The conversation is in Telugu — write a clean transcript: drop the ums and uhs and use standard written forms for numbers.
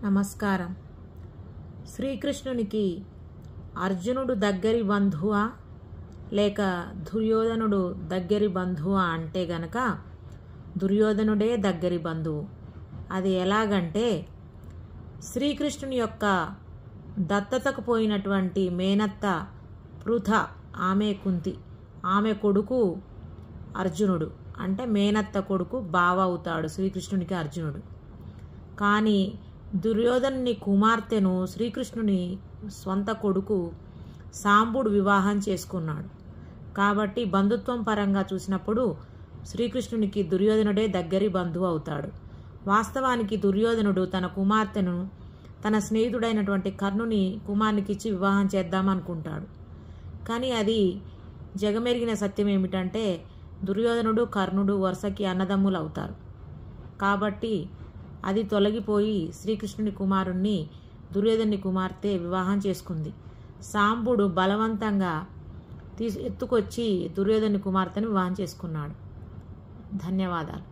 నమస్కారం. శ్రీకృష్ణునికి అర్జునుడు దగ్గరి బంధువా లేక దుర్యోధనుడు దగ్గరి బంధువా అంటే గనక దుర్యోధనుడే దగ్గరి బంధువు. అది ఎలాగంటే శ్రీకృష్ణుని యొక్క దత్తతకు పోయినటువంటి మేనత్త పృథ, ఆమె కుంతి, ఆమె కొడుకు అర్జునుడు. అంటే మేనత్త కొడుకు బావ అవుతాడు శ్రీకృష్ణునికి అర్జునుడు. కానీ దుర్యోధనుని కుమార్తెను శ్రీకృష్ణుని స్వంత కొడుకు సాంబుడు వివాహం చేసుకున్నాడు. కాబట్టి బంధుత్వం పరంగా చూసినప్పుడు శ్రీకృష్ణునికి దుర్యోధనుడే దగ్గరి బంధువు అవుతాడు. వాస్తవానికి దుర్యోధనుడు తన కుమార్తెను తన స్నేహితుడైనటువంటి కర్ణుని కుమారునికిచ్చి వివాహం చేద్దామనుకుంటాడు. కానీ అది జగమెరిగిన సత్యం ఏమిటంటే దుర్యోధనుడు కర్ణుడు వరుసకి అన్నదమ్ములు అవుతారు. కాబట్టి అది తొలగిపోయి శ్రీకృష్ణుని కుమారుణ్ణి దుర్యోధనుని కుమార్తె వివాహం చేసుకుంది. సాంబుడు బలవంతంగా ఎత్తుకొచ్చి దుర్యోధనుని కుమార్తెను వివాహం చేసుకున్నాడు. ధన్యవాదాలు.